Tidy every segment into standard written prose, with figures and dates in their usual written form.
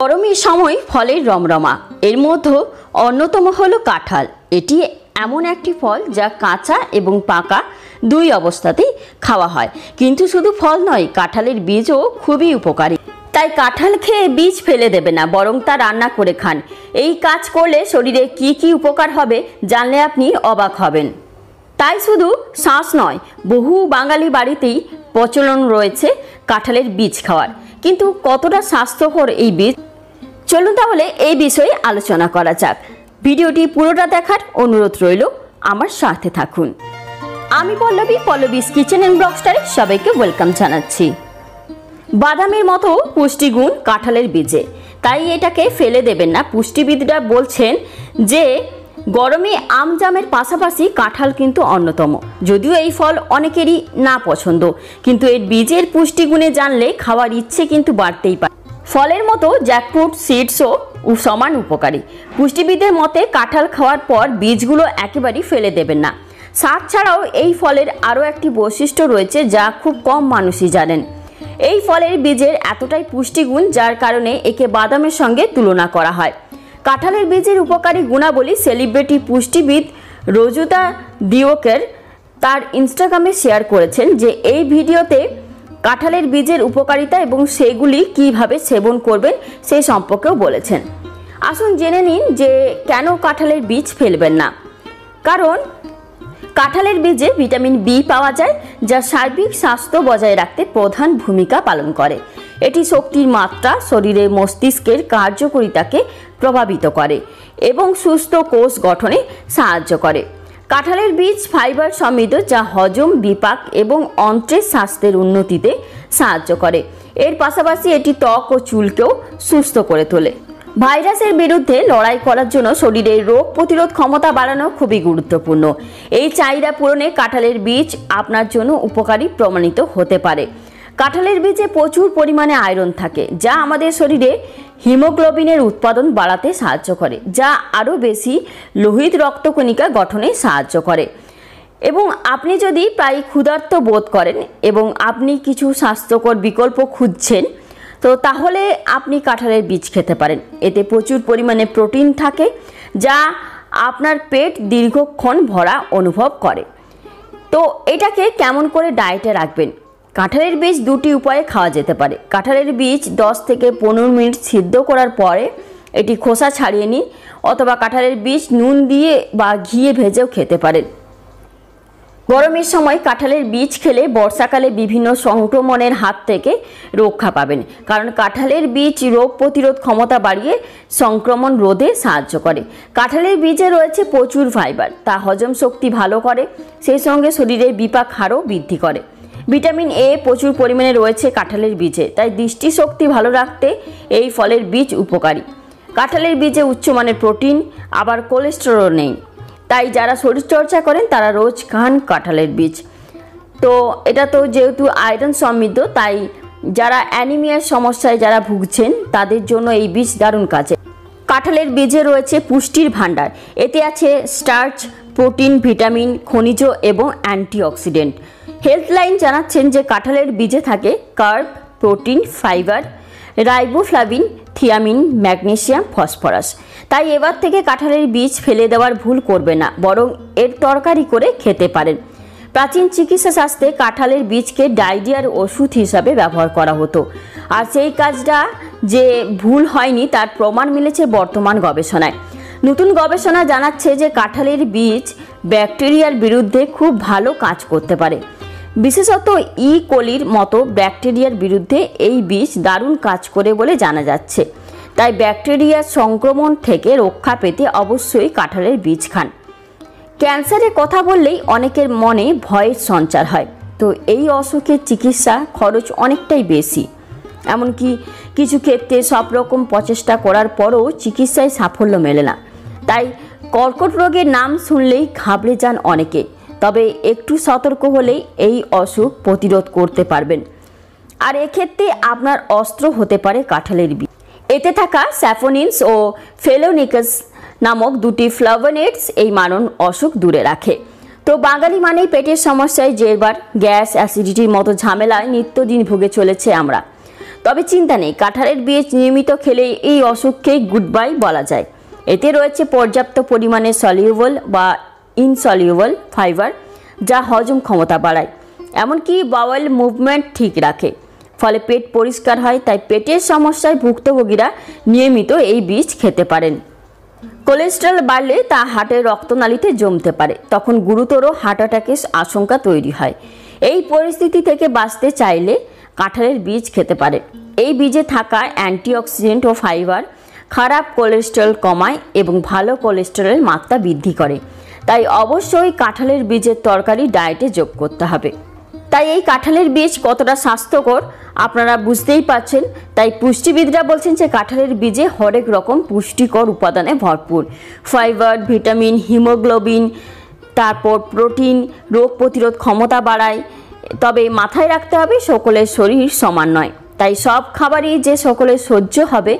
গরমের সময় ফলের রমরমা এর মধ্যে অন্যতম হলো কাঁঠাল। এটি এমন একটি ফল যা কাঁচা এবং পাকা দুই অবস্থাতেই খাওয়া হয়। কিন্তু শুধু ফল নয়, কাঁঠালের বীজও খুবই উপকারী। তাই কাঁঠাল খেয়ে বীজ ফেলে দেবে না, বরং তা রান্না করে খান। এই কাজ করলে শরীরে কি কি উপকার হবে জানলে আপনি অবাক হবেন। তাই শুধু শ্বাস নয়, বহু বাঙালি বাড়িতেই প্রচলন রয়েছে কাঁঠালের বীজ খাওয়ার। কিন্তু কতটা স্বাস্থ্যকর এই বীজ, চলুন তাহলে এই বিষয়ে আলোচনা করা যাক। ভিডিওটি পুরোটা দেখার অনুরোধ রইল, আমার সাথে থাকুন। আমি পল্লবীস কিচেন অ্যান্ড ব্লগস্টারে সবাইকে ওয়েলকাম জানাচ্ছি। বাদামের মতো পুষ্টিগুণ কাঁঠালের বীজে, তাই এটাকে ফেলে দেবেন না। পুষ্টিবিদরা বলছেন যে গরমে আম জামের পাশাপাশি কাঁঠাল কিন্তু অন্যতম। যদিও এই ফল অনেকেরই না পছন্দ, কিন্তু এর বীজের পুষ্টিগুণে জানলে খাওয়ার ইচ্ছে কিন্তু বাড়তেই পারে। ফলের মতো জ্যাকফ্রুট সিডসও সমান উপকারী। পুষ্টিবিদদের মতে কাঁঠাল খাওয়ার পর বীজগুলো একেবারেই ফেলে দেবেন না। স্বাদ ছাড়াও এই ফলের আরও একটি বৈশিষ্ট্য রয়েছে যা খুব কম মানুষই জানেন। এই ফলের বীজের এতটাই পুষ্টিগুণ যার কারণে একে বাদামের সঙ্গে তুলনা করা হয়। কাঁঠালের বীজের উপকারী গুণাবলী সেলিব্রিটি পুষ্টিবিদ রোজুতা দিওকের তার ইনস্টাগ্রামে শেয়ার করেছেন, যে এই ভিডিওতে কাঁঠালের বীজের উপকারিতা এবং সেগুলি কিভাবে সেবন করবেন সেই সম্পর্কেও বলেছেন। আসুন জেনে নিন যে কেন কাঁঠালের বীজ ফেলবেন না। কারণ কাঁঠালের বীজে ভিটামিন বি পাওয়া যায়, যা সার্বিক স্বাস্থ্য বজায় রাখতে প্রধান ভূমিকা পালন করে। এটি শক্তির মাত্রা, শরীরের মস্তিষ্কের কার্যকারিতাকে প্রভাবিত করে এবং সুস্থ কোষ গঠনে সাহায্য করে। কাঁঠালের বীজ ফাইবার সমৃদ্ধ, যা হজম, বিপাক এবং অন্ত্রের স্বাস্থ্যের উন্নতিতে সাহায্য করে। এর পাশাপাশি এটি ত্বক ও চুলকেও সুস্থ করে তোলে। ভাইরাসের বিরুদ্ধে লড়াই করার জন্য শরীরের রোগ প্রতিরোধ ক্ষমতা বাড়ানো খুবই গুরুত্বপূর্ণ। এই চাহিদা পূরণে কাঁঠালের বীজ আপনার জন্য উপকারী প্রমাণিত হতে পারে। কাঁঠালের বীজে প্রচুর পরিমাণে আয়রন থাকে, যা আমাদের শরীরে হিমোগ্লোবিনের উৎপাদন বাড়াতে সাহায্য করে, যা আরও বেশি লোহিত রক্তকণিকা গঠনে সাহায্য করে। এবং আপনি যদি প্রায় ক্ষুধার্ত বোধ করেন এবং আপনি কিছু স্বাস্থ্যকর বিকল্প খুঁজছেন, তো তাহলে আপনি কাঁঠালের বীজ খেতে পারেন। এতে প্রচুর পরিমাণে প্রোটিন থাকে, যা আপনার পেট দীর্ঘক্ষণ ভরা অনুভব করে। তো এটাকে কেমন করে ডায়েটে রাখবেন? কাঁঠালের বীজ দুটি উপায়ে খাওয়া যেতে পারে। কাঁঠালের বীজ 10 থেকে 15 মিনিট সিদ্ধ করার পরে এটি খোসা ছাড়িয়ে নিন, অথবা কাঁঠালের বীজ নুন দিয়ে বা ঘিয়ে ভেজেও খেতে পারেন। গরমের সময় কাঁঠালের বীজ খেলে বর্ষাকালে বিভিন্ন সংক্রমণের হাত থেকে রক্ষা পাবেন, কারণ কাঁঠালের বীজ রোগ প্রতিরোধ ক্ষমতা বাড়িয়ে সংক্রমণ রোধে সাহায্য করে। কাঁঠালের বীজে রয়েছে প্রচুর ফাইবার, তা হজম শক্তি ভালো করে, সেই সঙ্গে শরীরের বিপাক হারও বৃদ্ধি করে। ভিটামিন এ প্রচুর পরিমাণে রয়েছে কাঁঠালের বীজে, তাই দৃষ্টিশক্তি ভালো রাখতে এই ফলের বীজ উপকারী। কাঁঠালের বীজে উচ্চমানের প্রোটিন, আবার কোলেস্টেরল নেই, তাই যারা শরীরচর্চা করেন তারা রোজ খান কাঁঠালের বীজ। তো এটা তো যেহেতু আয়রন সমৃদ্ধ, তাই যারা অ্যানিমিয়ার সমস্যায় যারা ভুগছেন তাদের জন্য এই বীজ দারুণ কাজে। কাঁঠালের বীজে রয়েছে পুষ্টির ভাণ্ডার। এতে আছে স্টার্চ, প্রোটিন, ভিটামিন, খনিজ এবং অ্যান্টিঅক্সিডেন্ট। হেলথলাইন জানাচ্ছেন যে কাঁঠালের বীজে থাকে carb, protein, fibre, riboflavin, thiamine, magnesium, phosphorus. তাই এবার থেকে কাঁঠালের বীজ ফেলে দেওয়ার ভুল করবে না, বরং এর তরকারি করে খেতে পারেন। প্রাচীন চিকিৎসা শাস্ত্রে কাঁঠালের বীজকে ডায়রিয়ার ওষুধ হিসাবে ব্যবহার করা হতো, আর সেই কাজটা যে ভুল হয়নি তার প্রমাণ মিলেছে বর্তমান গবেষণায়। নতুন গবেষণা জানাচ্ছে যে কাঁঠালের বীজ ব্যাকটেরিয়ার বিরুদ্ধে খুব ভালো কাজ করতে পারে। বিশেষত ই কোলির মতো ব্যাকটেরিয়ার বিরুদ্ধে এই বীজ দারুণ কাজ করে বলে জানা যাচ্ছে। তাই ব্যাকটেরিয়ার সংক্রমণ থেকে রক্ষা পেতে অবশ্যই কাঁঠালের বীজ খান। ক্যান্সারের কথা বললেই অনেকের মনে ভয়ের সঞ্চার হয়। তো এই অসুখের চিকিৎসা খরচ অনেকটাই বেশি, এমনকি কিছু ক্ষেত্রে সব রকম প্রচেষ্টা করার পরও চিকিৎসায় সাফল্য মেলে না। তাই কর্কট রোগের নাম শুনলেই ঘাবড়ে যান অনেকে, তবে একটু সতর্ক হলেই এই অসুখ প্রতিরোধ করতে পারবেন। আর এক্ষেত্রে আপনার অস্ত্র হতে পারে কাঁঠালের বীজ। এতে থাকা স্যাফোনিনস ও ফেলোনিকাস নামক দুটি ফ্লাভোনেটস এই মারণ অসুখ দূরে রাখে। তো বাঙালি মানেই পেটের সমস্যায় জেরবার, গ্যাস, অ্যাসিডিটির মতো ঝামেলায় নিত্যদিন ভুগে চলেছে আমরা। তবে চিন্তা নেই, কাঁঠালের বীজ নিয়মিত খেলে এই অসুখকে গুড বাই বলা যায়। এতে রয়েছে পর্যাপ্ত পরিমাণে সলিউবল বা ইনসলিউবল ফাইবার, যা হজম ক্ষমতা বাড়ায়, এমনকি বাওয়েল মুভমেন্ট ঠিক রাখে, ফলে পেট পরিষ্কার হয়। তাই পেটের সমস্যায় ভুক্তভোগীরা নিয়মিত এই বীজ খেতে পারেন। কোলেস্টেরল বাড়লে তা হার্টের রক্তনালীতে জমতে পারে, তখন গুরুতর হার্ট অ্যাটাকের আশঙ্কা তৈরি হয়। এই পরিস্থিতি থেকে বাঁচতে চাইলে কাঁঠালের বীজ খেতে পারে। এই বীজে থাকা অ্যান্টিঅক্সিডেন্ট ও ফাইবার খারাপ কোলেস্টেরল কমায় এবং ভালো কোলেস্টেরলের মাত্রা বৃদ্ধি করে। তাই অবশ্যই কাঁঠালের বীজের তরকারি ডায়েটে যোগ করতে হবে। তাই এই কাঁঠালের বীজ কতটা স্বাস্থ্যকর আপনারা বুঝতেই পারছেন। তাই পুষ্টিবিদরা বলছেন যে কাঁঠালের বীজে হরেক রকম পুষ্টিকর উপাদানে ভরপুর, ফাইবার, ভিটামিন, হিমোগ্লোবিন, তারপর প্রোটিন, রোগ প্রতিরোধ ক্ষমতা বাড়ায়। তবে মাথায় রাখতে হবে সকলের শরীর সমান নয়, তাই সব খাবারই যে সকলের সহ্য হবে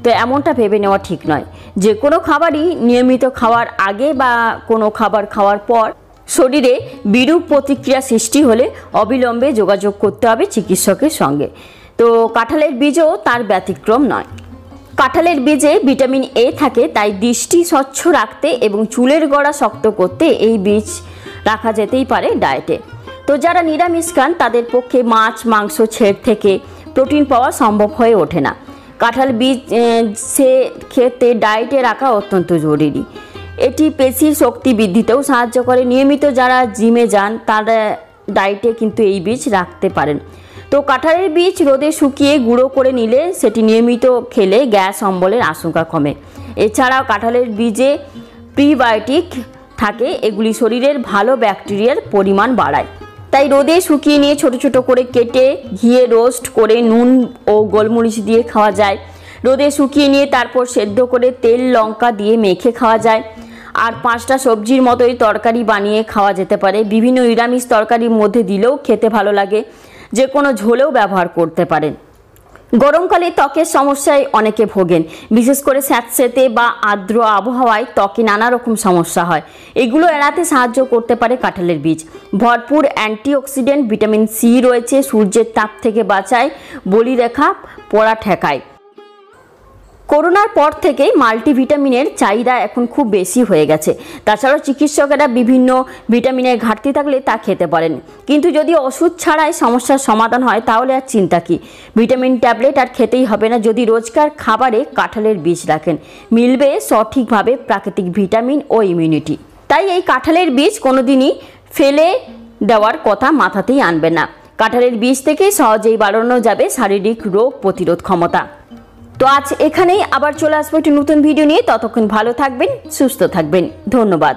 তো এমনটা ভেবে নেওয়া ঠিক নয়। যে কোনো খাবারই নিয়মিত খাওয়ার আগে বা কোনো খাবার খাওয়ার পর শরীরে বিরূপ প্রতিক্রিয়া সৃষ্টি হলে অবিলম্বে যোগাযোগ করতে হবে চিকিৎসকের সঙ্গে। তো কাঁঠালের বীজও তার ব্যতিক্রম নয়। কাঁঠালের বীজে ভিটামিন এ থাকে, তাই দৃষ্টি স্বচ্ছ রাখতে এবং চুলের গোড়া শক্ত করতে এই বীজ রাখা যেতেই পারে ডায়েটে। তো যারা নিরামিষ খান তাদের পক্ষে মাছ, মাংস, ছেড় থেকে প্রোটিন পাওয়া সম্ভব হয়ে ওঠে না। কাঁঠাল বীজ সে খেতে ডায়েটে রাখা অত্যন্ত জরুরি। এটি পেশির শক্তি বৃদ্ধিতেও সাহায্য করে। নিয়মিত যারা জিমে যান তারা ডায়েটে কিন্তু এই বীজ রাখতে পারেন। তো কাঁঠালের বীজ রোদে শুকিয়ে গুঁড়ো করে নিলে সেটি নিয়মিত খেলে গ্যাস অম্বলের আশঙ্কা কমে। এছাড়াও কাঁঠালের বীজে প্রিবায়োটিক থাকে, এগুলি শরীরের ভালো ব্যাকটেরিয়ার পরিমাণ বাড়ায়। তাই রোদে শুকিয়ে নিয়ে ছোট ছোট করে কেটে ঘিয়ে রোস্ট করে নুন ও গোলমরিচ দিয়ে খাওয়া যায়। রোদে শুকিয়ে নিয়ে তারপর সেদ্ধ করে তেল লঙ্কা দিয়ে মেখে খাওয়া যায়। আর 5টা সবজির মতোই তরকারি বানিয়ে খাওয়া যেতে পারে। বিভিন্ন নিরামিষ তরকারির মধ্যে দিলেও খেতে ভালো লাগে, যে কোনো ঝোলেও ব্যবহার করতে পারেন। গরমকালে ত্বকের সমস্যায় অনেকে ভোগেন, বিশেষ করে স্যাঁতসেঁতে বা আর্দ্র আবহাওয়ায় ত্বকে নানা রকম সমস্যা হয়। এগুলো এড়াতে সাহায্য করতে পারে কাঁঠালের বীজ। ভরপুর অ্যান্টিঅক্সিডেন্ট, ভিটামিন সি রয়েছে, সূর্যের তাপ থেকে বাঁচায়, বলিরেখা পড়া ঠেকায়। করোনার পর থেকেই মাল্টিভিটামিনের চাহিদা এখন খুব বেশি হয়ে গেছে। তাছাড়াও চিকিৎসকেরা বিভিন্ন ভিটামিনের ঘাটতি থাকলে তা খেতে পারেন। কিন্তু যদি ওষুধ ছাড়াই সমস্যার সমাধান হয় তাহলে আর চিন্তা কি, ভিটামিন ট্যাবলেট আর খেতেই হবে না। যদি রোজকার খাবারে কাঁঠালের বীজ রাখেন, মিলবে সঠিকভাবে প্রাকৃতিক ভিটামিন ও ইমিউনিটি। তাই এই কাঁঠালের বীজ কোনোদিনই ফেলে দেওয়ার কথা মাথাতেই আনবে না। কাঁঠালের বীজ থেকে সহজেই বাড়ানো যাবে শারীরিক রোগ প্রতিরোধ ক্ষমতা। তো আজ এখানেই, আবার চলে আসবো একটি নতুন ভিডিও নিয়ে। ততক্ষণ ভালো থাকবেন, সুস্থ থাকবেন। ধন্যবাদ।